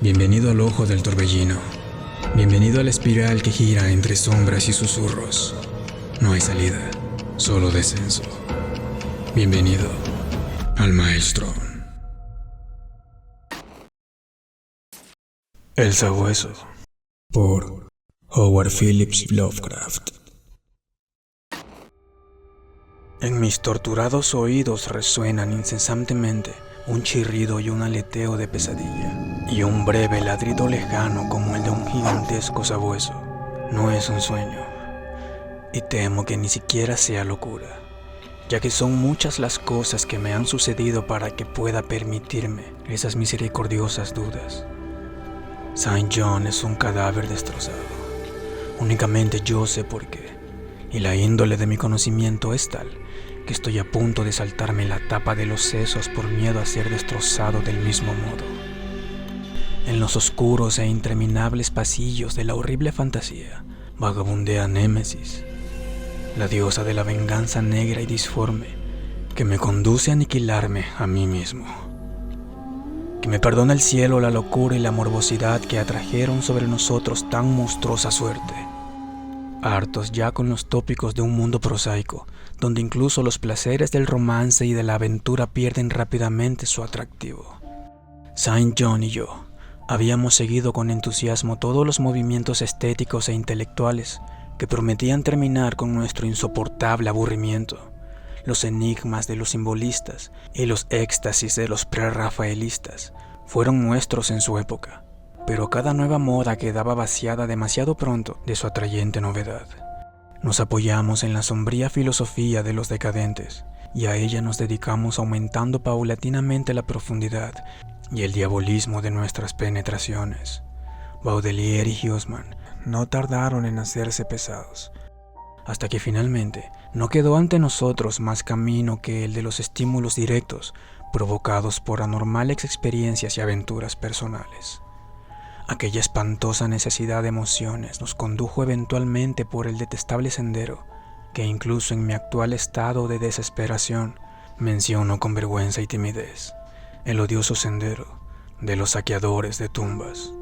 Bienvenido al ojo del torbellino. Bienvenido a la espiral que gira entre sombras y susurros. No hay salida, solo descenso. Bienvenido al Maelstrom. El Sabueso, por Howard Phillips Lovecraft. En mis torturados oídos resuenan incesantemente un chirrido y un aleteo de pesadilla, y un breve ladrido lejano como el de un gigantesco sabueso. No es un sueño, y temo que ni siquiera sea locura, ya que son muchas las cosas que me han sucedido para que pueda permitirme esas misericordiosas dudas. Saint John es un cadáver destrozado. Únicamente yo sé por qué, y la índole de mi conocimiento es tal que estoy a punto de saltarme la tapa de los sesos por miedo a ser destrozado del mismo modo. En los oscuros e interminables pasillos de la horrible fantasía vagabundea Némesis, la diosa de la venganza negra y disforme que me conduce a aniquilarme a mí mismo. Que me perdone el cielo la locura y la morbosidad que atrajeron sobre nosotros tan monstruosa suerte. Hartos ya con los tópicos de un mundo prosaico, donde incluso los placeres del romance y de la aventura pierden rápidamente su atractivo. Saint John y yo habíamos seguido con entusiasmo todos los movimientos estéticos e intelectuales que prometían terminar con nuestro insoportable aburrimiento. Los enigmas de los simbolistas y los éxtasis de los prerrafaelistas fueron nuestros en su época, pero cada nueva moda quedaba vaciada demasiado pronto de su atrayente novedad. Nos apoyamos en la sombría filosofía de los decadentes, y a ella nos dedicamos aumentando paulatinamente la profundidad y el diabolismo de nuestras penetraciones. Baudelaire y Huysmans no tardaron en hacerse pesados, hasta que finalmente no quedó ante nosotros más camino que el de los estímulos directos provocados por anormales experiencias y aventuras personales. Aquella espantosa necesidad de emociones nos condujo eventualmente por el detestable sendero que incluso en mi actual estado de desesperación menciono con vergüenza y timidez: el odioso sendero de los saqueadores de tumbas.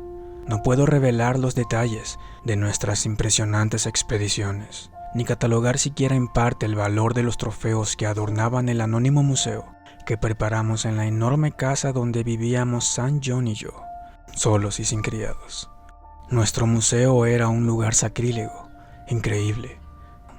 No puedo revelar los detalles de nuestras impresionantes expediciones, ni catalogar siquiera en parte el valor de los trofeos que adornaban el anónimo museo que preparamos en la enorme casa donde vivíamos Saint John y yo, solos y sin criados. Nuestro museo era un lugar sacrílego, increíble,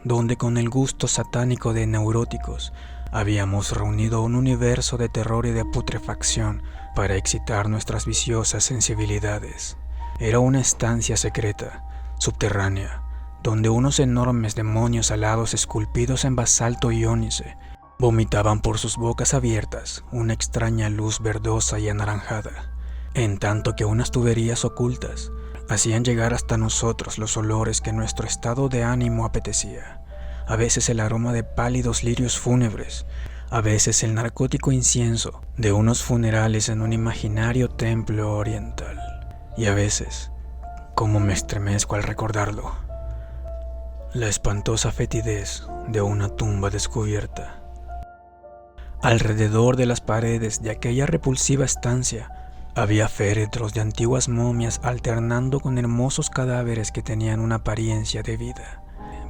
donde con el gusto satánico de neuróticos habíamos reunido un universo de terror y de putrefacción para excitar nuestras viciosas sensibilidades. Era una estancia secreta, subterránea, donde unos enormes demonios alados esculpidos en basalto y ónice vomitaban por sus bocas abiertas una extraña luz verdosa y anaranjada, en tanto que unas tuberías ocultas hacían llegar hasta nosotros los olores que nuestro estado de ánimo apetecía, a veces el aroma de pálidos lirios fúnebres, a veces el narcótico incienso de unos funerales en un imaginario templo oriental, y a veces, como me estremezco al recordarlo, la espantosa fetidez de una tumba descubierta. Alrededor de las paredes de aquella repulsiva estancia había féretros de antiguas momias alternando con hermosos cadáveres que tenían una apariencia de vida,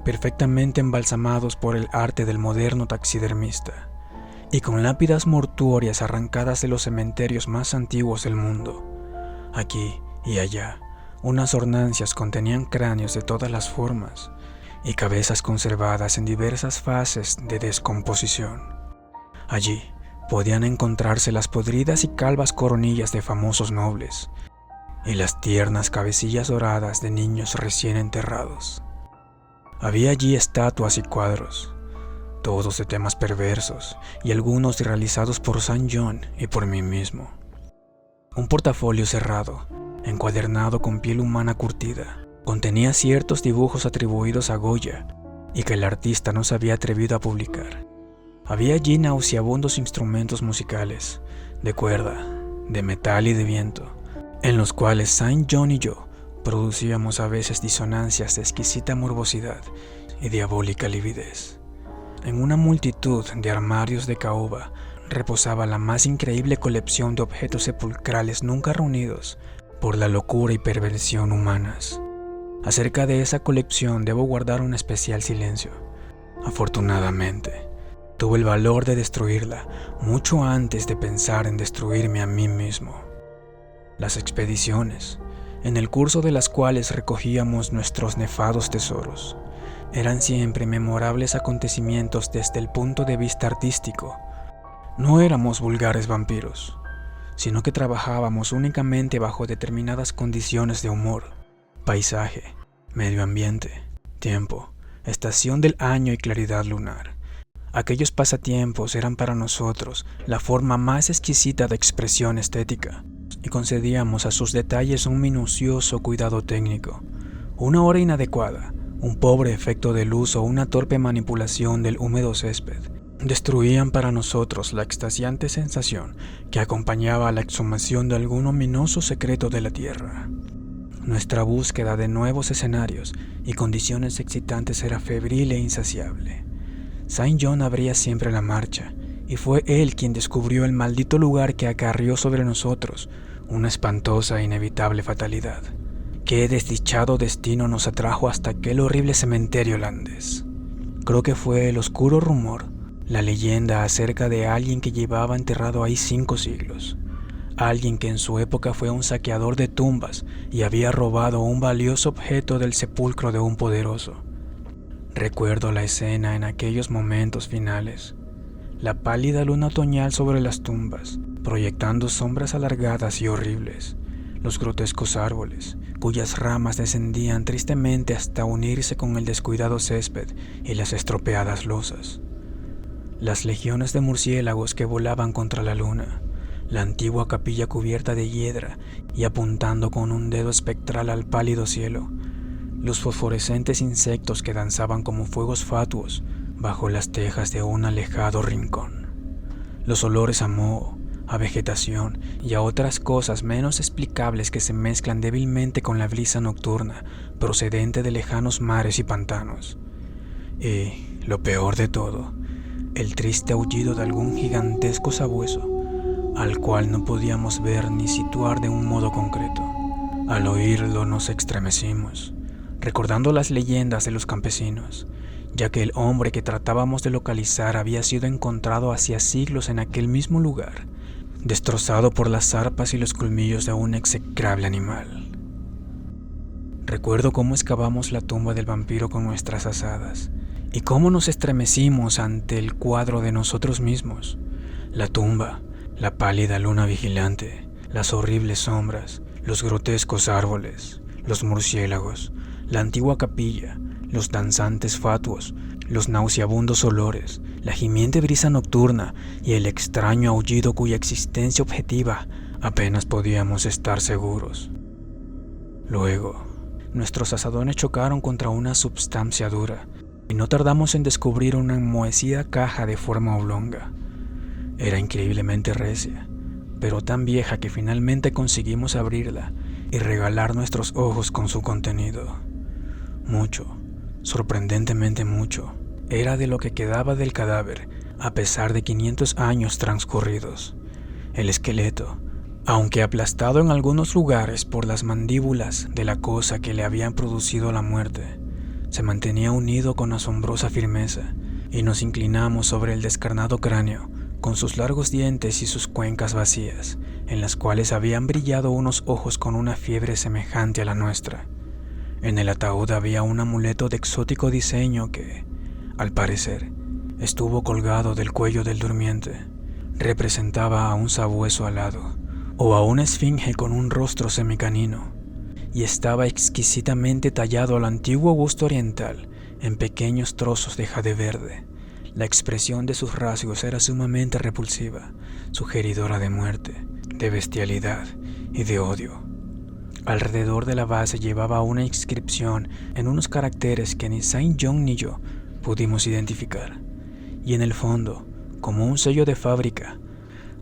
perfectamente embalsamados por el arte del moderno taxidermista, y con lápidas mortuorias arrancadas de los cementerios más antiguos del mundo. Aquí y allá, unas hornacinancias contenían cráneos de todas las formas y cabezas conservadas en diversas fases de descomposición. Allí podían encontrarse las podridas y calvas coronillas de famosos nobles y las tiernas cabecillas doradas de niños recién enterrados. Había allí estatuas y cuadros, todos de temas perversos y algunos realizados por Saint John y por mí mismo. Un portafolio cerrado, encuadernado con piel humana curtida, contenía ciertos dibujos atribuidos a Goya y que el artista no se había atrevido a publicar. Había allí nauseabundos instrumentos musicales, de cuerda, de metal y de viento, en los cuales Saint John y yo producíamos a veces disonancias de exquisita morbosidad y diabólica lividez. En una multitud de armarios de caoba reposaba la más increíble colección de objetos sepulcrales nunca reunidos por la locura y perversión humanas. Acerca de esa colección debo guardar un especial silencio. Afortunadamente, tuve el valor de destruirla mucho antes de pensar en destruirme a mí mismo. Las expediciones, en el curso de las cuales recogíamos nuestros nefados tesoros, eran siempre memorables acontecimientos desde el punto de vista artístico. No éramos vulgares vampiros, sino que trabajábamos únicamente bajo determinadas condiciones de humor, paisaje, medio ambiente, tiempo, estación del año y claridad lunar. Aquellos pasatiempos eran para nosotros la forma más exquisita de expresión estética, y concedíamos a sus detalles un minucioso cuidado técnico. Una hora inadecuada, un pobre efecto de luz o una torpe manipulación del húmedo césped destruían para nosotros la extasiante sensación que acompañaba a la exhumación de algún ominoso secreto de la tierra. Nuestra búsqueda de nuevos escenarios y condiciones excitantes era febril e insaciable. Saint John abría siempre la marcha, y fue él quien descubrió el maldito lugar que acarrió sobre nosotros una espantosa e inevitable fatalidad. Qué desdichado destino nos atrajo hasta aquel horrible cementerio holandés. Creo que fue el oscuro rumor, la leyenda acerca de alguien que llevaba enterrado ahí 5 siglos. Alguien que en su época fue un saqueador de tumbas y había robado un valioso objeto del sepulcro de un poderoso. Recuerdo la escena en aquellos momentos finales. La pálida luna otoñal sobre las tumbas, proyectando sombras alargadas y horribles. Los grotescos árboles, cuyas ramas descendían tristemente hasta unirse con el descuidado césped y las estropeadas losas. Las legiones de murciélagos que volaban contra la luna, la antigua capilla cubierta de hiedra y apuntando con un dedo espectral al pálido cielo, los fosforescentes insectos que danzaban como fuegos fatuos bajo las tejas de un alejado rincón, los olores a moho, a vegetación y a otras cosas menos explicables que se mezclan débilmente con la brisa nocturna procedente de lejanos mares y pantanos. Y, lo peor de todo, el triste aullido de algún gigantesco sabueso, al cual no podíamos ver ni situar de un modo concreto. Al oírlo nos estremecimos, recordando las leyendas de los campesinos, ya que el hombre que tratábamos de localizar había sido encontrado hacía siglos en aquel mismo lugar, destrozado por las zarpas y los colmillos de un execrable animal. Recuerdo cómo excavamos la tumba del vampiro con nuestras azadas, y cómo nos estremecimos ante el cuadro de nosotros mismos. La tumba, la pálida luna vigilante, las horribles sombras, los grotescos árboles, los murciélagos, la antigua capilla, los danzantes fatuos, los nauseabundos olores, la gimiente brisa nocturna y el extraño aullido cuya existencia objetiva apenas podíamos estar seguros. Luego, nuestros azadones chocaron contra una substancia dura y no tardamos en descubrir una enmohecida caja de forma oblonga. Era increíblemente recia, pero tan vieja que finalmente conseguimos abrirla y regalar nuestros ojos con su contenido. Mucho, sorprendentemente mucho, era de lo que quedaba del cadáver a pesar de 500 años transcurridos. El esqueleto, aunque aplastado en algunos lugares por las mandíbulas de la cosa que le habían producido la muerte, se mantenía unido con asombrosa firmeza, y nos inclinamos sobre el descarnado cráneo, con sus largos dientes y sus cuencas vacías, en las cuales habían brillado unos ojos con una fiebre semejante a la nuestra. En el ataúd había un amuleto de exótico diseño que, al parecer, estuvo colgado del cuello del durmiente. Representaba a un sabueso alado, o a una esfinge con un rostro semicanino, y estaba exquisitamente tallado al antiguo gusto oriental en pequeños trozos de jade verde. La expresión de sus rasgos era sumamente repulsiva, sugeridora de muerte, de bestialidad y de odio. Alrededor de la base llevaba una inscripción en unos caracteres que ni Saint John ni yo pudimos identificar, y en el fondo, como un sello de fábrica,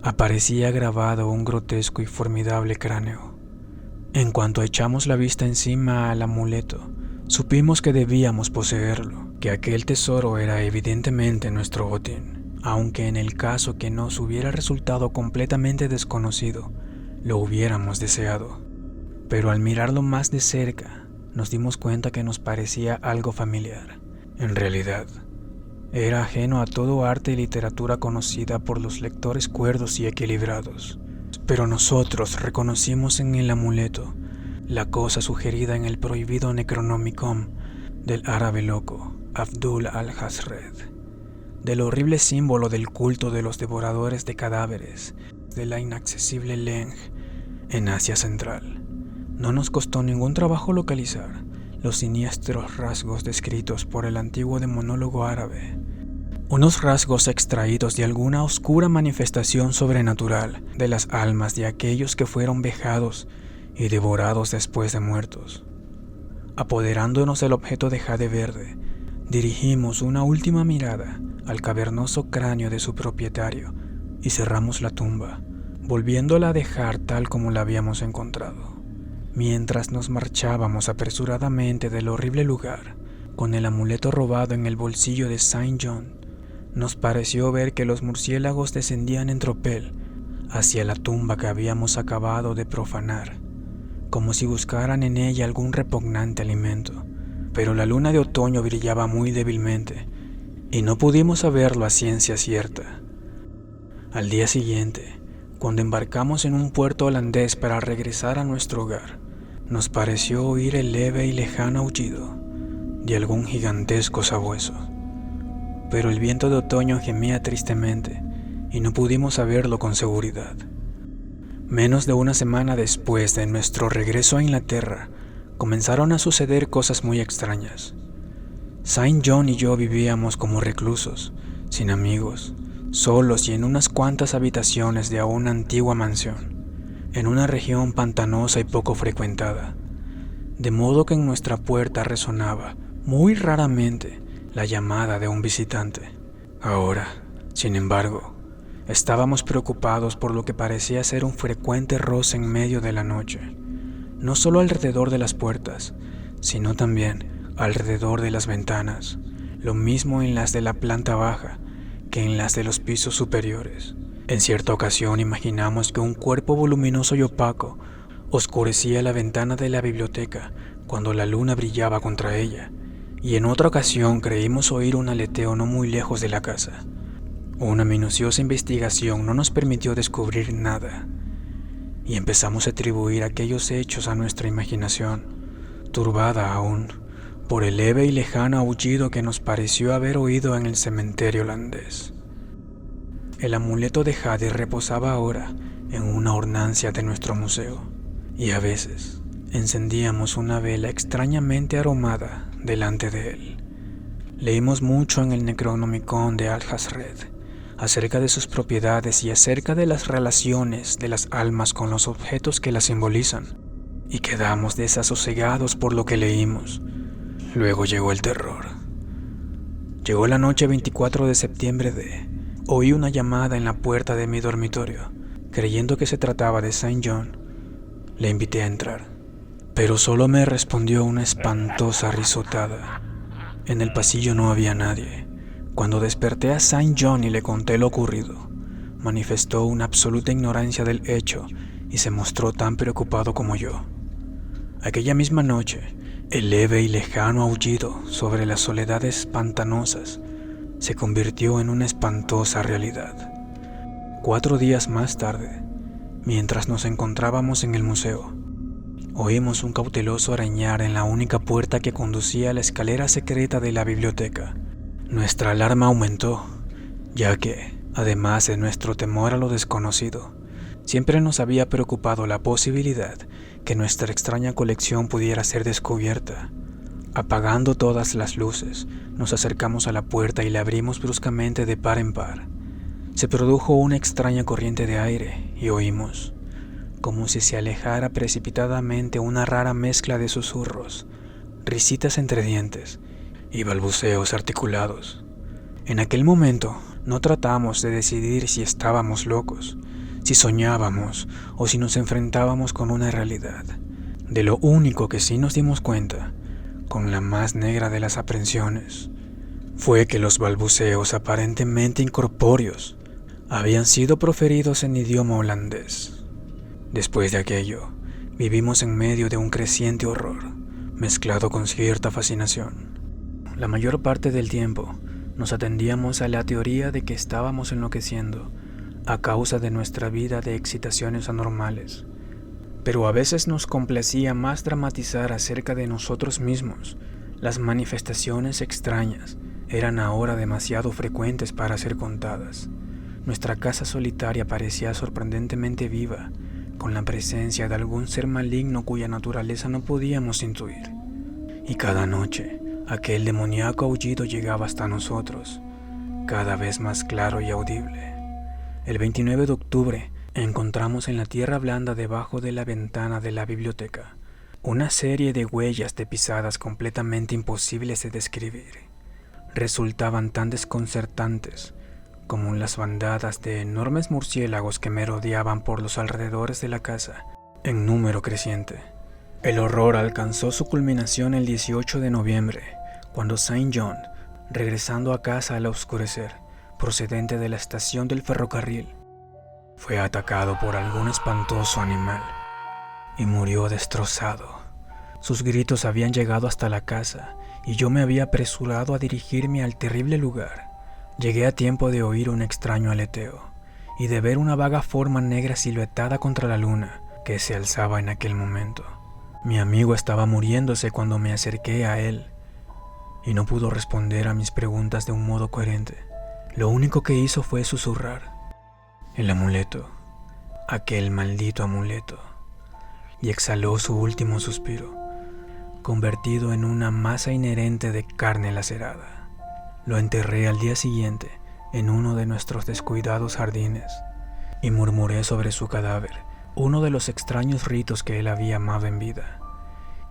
aparecía grabado un grotesco y formidable cráneo. En cuanto echamos la vista encima al amuleto, supimos que debíamos poseerlo, que aquel tesoro era evidentemente nuestro botín, aunque en el caso que nos hubiera resultado completamente desconocido, lo hubiéramos deseado. pero al mirarlo más de cerca nos dimos cuenta que nos parecía algo familiar. En realidad, era ajeno a todo arte y literatura conocida por los lectores cuerdos y equilibrados. Pero nosotros reconocimos en el amuleto la cosa sugerida en el prohibido Necronomicon del árabe loco Abdul al-Hazred, del horrible símbolo del culto de los devoradores de cadáveres de la inaccesible Leng en Asia Central. No nos costó ningún trabajo localizar los siniestros rasgos descritos por el antiguo demonólogo árabe, unos rasgos extraídos de alguna oscura manifestación sobrenatural de las almas de aquellos que fueron vejados y devorados después de muertos. Apoderándonos del objeto de jade verde, dirigimos una última mirada al cavernoso cráneo de su propietario y cerramos la tumba, volviéndola a dejar tal como la habíamos encontrado. Mientras nos marchábamos apresuradamente del horrible lugar, con el amuleto robado en el bolsillo de Saint John, nos pareció ver que los murciélagos descendían en tropel hacia la tumba que habíamos acabado de profanar, como si buscaran en ella algún repugnante alimento. Pero la luna de otoño brillaba muy débilmente y no pudimos saberlo a ciencia cierta. Al día siguiente, cuando embarcamos en un puerto holandés para regresar a nuestro hogar, nos pareció oír el leve y lejano aullido de algún gigantesco sabueso. Pero el viento de otoño gemía tristemente y no pudimos saberlo con seguridad. Menos de una semana después de nuestro regreso a Inglaterra, comenzaron a suceder cosas muy extrañas. Saint John y yo vivíamos como reclusos, sin amigos, solos y en unas cuantas habitaciones de una antigua mansión, en una región pantanosa y poco frecuentada, de modo que en nuestra puerta resonaba, muy raramente, la llamada de un visitante. Ahora, sin embargo, estábamos preocupados por lo que parecía ser un frecuente roce en medio de la noche, no solo alrededor de las puertas, sino también alrededor de las ventanas, lo mismo en las de la planta baja que en las de los pisos superiores. En cierta ocasión imaginamos que un cuerpo voluminoso y opaco oscurecía la ventana de la biblioteca cuando la luna brillaba contra ella, y en otra ocasión creímos oír un aleteo no muy lejos de la casa. Una minuciosa investigación no nos permitió descubrir nada, y empezamos a atribuir aquellos hechos a nuestra imaginación, turbada aún por el leve y lejano aullido que nos pareció haber oído en el cementerio holandés. El amuleto de jade reposaba ahora en una hornacina de nuestro museo, y a veces encendíamos una vela extrañamente aromada delante de él. Leímos mucho en el Necronomicon de Al-Hazred acerca de sus propiedades y acerca de las relaciones de las almas con los objetos que las simbolizan, y quedamos desasosegados por lo que leímos. Luego llegó el terror. Llegó la noche 24 de septiembre. Oí una llamada en la puerta de mi dormitorio. Creyendo que se trataba de Saint John, le invité a entrar, pero solo me respondió una espantosa risotada. En el pasillo no había nadie. Cuando desperté a Saint John y le conté lo ocurrido, manifestó una absoluta ignorancia del hecho y se mostró tan preocupado como yo. Aquella misma noche, el leve y lejano aullido sobre las soledades pantanosas se convirtió en una espantosa realidad. 4 días más tarde, mientras nos encontrábamos en el museo, oímos un cauteloso arañar en la única puerta que conducía a la escalera secreta de la biblioteca. Nuestra alarma aumentó, ya que, además de nuestro temor a lo desconocido, siempre nos había preocupado la posibilidad que nuestra extraña colección pudiera ser descubierta. Apagando todas las luces, nos acercamos a la puerta y la abrimos bruscamente de par en par. Se produjo una extraña corriente de aire y oímos, como si se alejara precipitadamente, una rara mezcla de susurros, risitas entre dientes y balbuceos articulados. En aquel momento no tratamos de decidir si estábamos locos, si soñábamos o si nos enfrentábamos con una realidad. De lo único que sí nos dimos cuenta, con la más negra de las aprensiones, fue que los balbuceos aparentemente incorpóreos habían sido proferidos en idioma holandés. Después de aquello, Vivimos en medio de un creciente horror, mezclado con cierta fascinación. La mayor parte del tiempo nos atendíamos a la teoría de que estábamos enloqueciendo a causa de nuestra vida de excitaciones anormales, pero a veces nos complacía más dramatizar acerca de nosotros mismos. Las manifestaciones extrañas eran ahora demasiado frecuentes para ser contadas. Nuestra casa solitaria parecía sorprendentemente viva, con la presencia de algún ser maligno cuya naturaleza no podíamos intuir. Y cada noche, aquel demoníaco aullido llegaba hasta nosotros, cada vez más claro y audible. El 29 de octubre encontramos en la tierra blanda debajo de la ventana de la biblioteca una serie de huellas de pisadas completamente imposibles de describir. Resultaban tan desconcertantes como las bandadas de enormes murciélagos que merodeaban por los alrededores de la casa en número creciente. El horror alcanzó su culminación el 18 de noviembre, cuando Saint John, regresando a casa al oscurecer, procedente de la estación del ferrocarril, fue atacado por algún espantoso animal y murió destrozado. Sus gritos habían llegado hasta la casa y yo me había apresurado a dirigirme al terrible lugar. Llegué a tiempo de oír un extraño aleteo y de ver una vaga forma negra siluetada contra la luna que se alzaba en aquel momento. Mi amigo estaba muriéndose cuando me acerqué a él y no pudo responder a mis preguntas de un modo coherente. Lo único que hizo fue susurrar: el amuleto, aquel maldito amuleto, y exhaló su último suspiro, convertido en una masa inherente de carne lacerada. Lo enterré al día siguiente en uno de nuestros descuidados jardines y murmuré sobre su cadáver uno de los extraños ritos que él había amado en vida.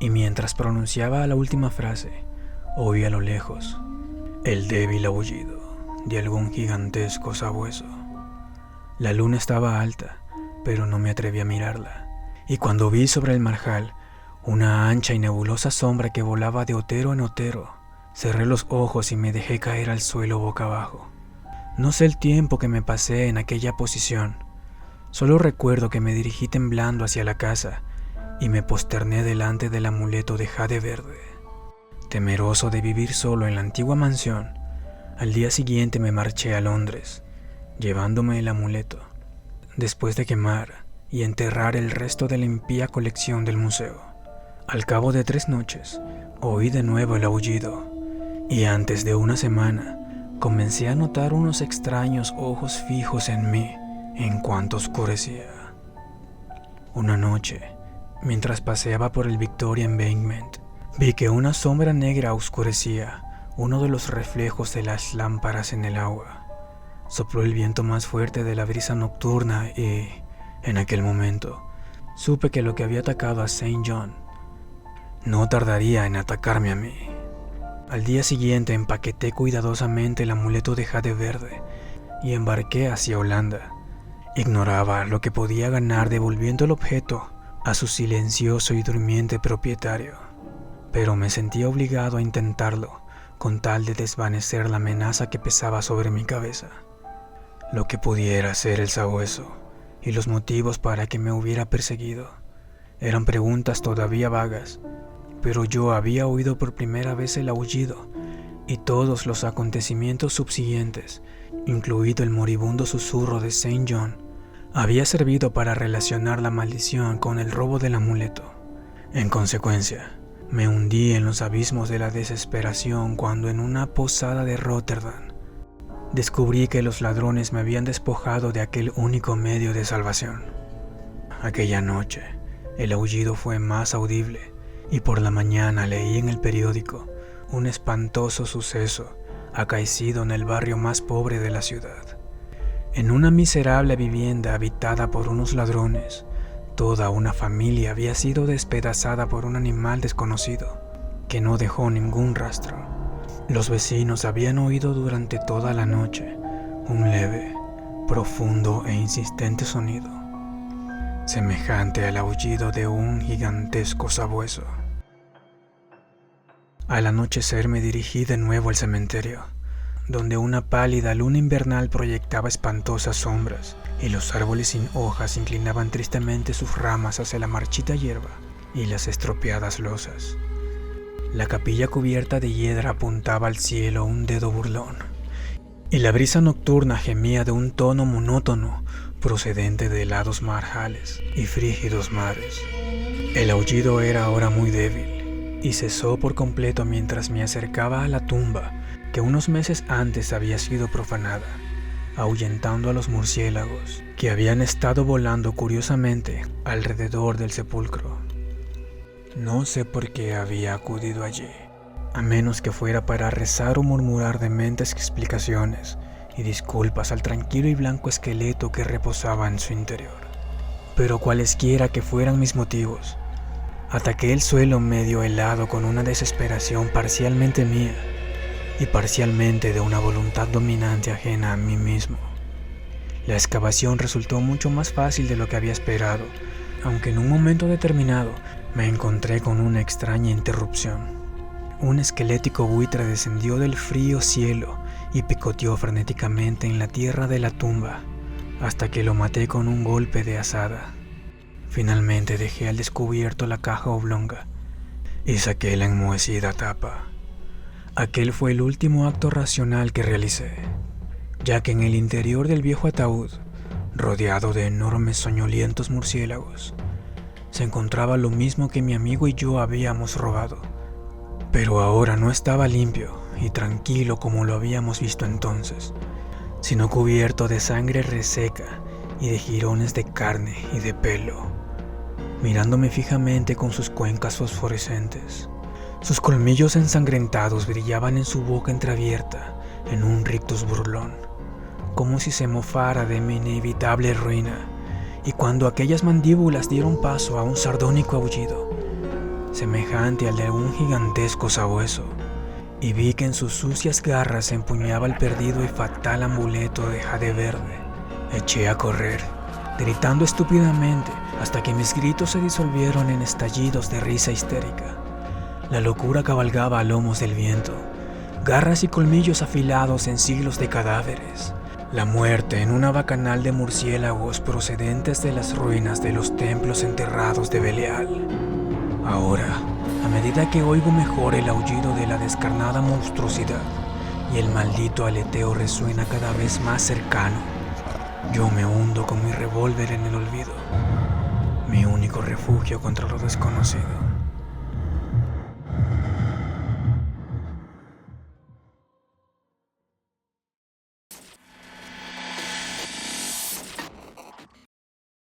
Y mientras pronunciaba la última frase, oí a lo lejos el débil aullido de algún gigantesco sabueso. La luna estaba alta, pero no me atreví a mirarla, y cuando vi sobre el marjal una ancha y nebulosa sombra que volaba de otero en otero, cerré los ojos y me dejé caer al suelo boca abajo. No sé el tiempo que me pasé en aquella posición. Solo recuerdo que me dirigí temblando hacia la casa y me posterné delante del amuleto de jade verde. Temeroso de vivir solo en la antigua mansión, al día siguiente me marché a Londres, llevándome el amuleto, después de quemar y enterrar el resto de la impía colección del museo. Al cabo de 3 noches, oí de nuevo el aullido, y antes de una semana, comencé a notar unos extraños ojos fijos en mí en cuanto oscurecía. Una noche, mientras paseaba por el Victoria Embankment, vi que una sombra negra oscurecía uno de los reflejos de las lámparas en el agua. Sopló el viento más fuerte de la brisa nocturna y, en aquel momento, supe que lo que había atacado a Saint John no tardaría en atacarme a mí. Al día siguiente empaqueté cuidadosamente el amuleto de jade verde y embarqué hacia Holanda. Ignoraba lo que podía ganar devolviendo el objeto a su silencioso y durmiente propietario, pero me sentía obligado a intentarlo con tal de desvanecer la amenaza que pesaba sobre mi cabeza. Lo que pudiera ser el sabueso y los motivos para que me hubiera perseguido eran preguntas todavía vagas, pero yo había oído por primera vez el aullido y todos los acontecimientos subsiguientes, incluido el moribundo susurro de Saint John, había servido para relacionar la maldición con el robo del amuleto. En consecuencia, me hundí en los abismos de la desesperación cuando en una posada de Rotterdam descubrí que los ladrones me habían despojado de aquel único medio de salvación. Aquella noche, el aullido fue más audible y por la mañana leí en el periódico un espantoso suceso acaecido en el barrio más pobre de la ciudad. En una miserable vivienda habitada por unos ladrones, toda una familia había sido despedazada por un animal desconocido que no dejó ningún rastro. Los vecinos habían oído durante toda la noche un leve, profundo e insistente sonido, semejante al aullido de un gigantesco sabueso. Al anochecer me dirigí de nuevo al cementerio, donde una pálida luna invernal proyectaba espantosas sombras y los árboles sin hojas inclinaban tristemente sus ramas hacia la marchita hierba y las estropeadas losas. La capilla cubierta de hiedra apuntaba al cielo un dedo burlón, y la brisa nocturna gemía de un tono monótono procedente de helados marjales y frígidos mares. El aullido era ahora muy débil y cesó por completo mientras me acercaba a la tumba que unos meses antes había sido profanada, ahuyentando a los murciélagos que habían estado volando curiosamente alrededor del sepulcro. No sé por qué había acudido allí, a menos que fuera para rezar o murmurar dementes explicaciones y disculpas al tranquilo y blanco esqueleto que reposaba en su interior. Pero cualesquiera que fueran mis motivos, ataqué el suelo medio helado con una desesperación parcialmente mía y parcialmente de una voluntad dominante ajena a mí mismo. La excavación resultó mucho más fácil de lo que había esperado, aunque en un momento determinado me encontré con una extraña interrupción. Un esquelético buitre descendió del frío cielo y picoteó frenéticamente en la tierra de la tumba hasta que lo maté con un golpe de azada. Finalmente dejé al descubierto la caja oblonga y saqué la enmohecida tapa. Aquel fue el último acto racional que realicé, ya que en el interior del viejo ataúd, rodeado de enormes soñolientos murciélagos, se encontraba lo mismo que mi amigo y yo habíamos robado, pero ahora no estaba limpio y tranquilo como lo habíamos visto entonces, sino cubierto de sangre reseca y de jirones de carne y de pelo, mirándome fijamente con sus cuencas fosforescentes. Sus colmillos ensangrentados brillaban en su boca entreabierta en un rictus burlón, como si se mofara de mi inevitable ruina, y cuando aquellas mandíbulas dieron paso a un sardónico aullido, semejante al de un gigantesco sabueso, y vi que en sus sucias garras empuñaba el perdido y fatal amuleto de jade verde, eché a correr, gritando estúpidamente hasta que mis gritos se disolvieron en estallidos de risa histérica. La locura cabalgaba a lomos del viento, garras y colmillos afilados en siglos de cadáveres, la muerte en una bacanal de murciélagos procedentes de las ruinas de los templos enterrados de Belial. Ahora, a medida que oigo mejor el aullido de la descarnada monstruosidad y el maldito aleteo resuena cada vez más cercano, yo me hundo con mi revólver en el olvido, mi único refugio contra lo desconocido.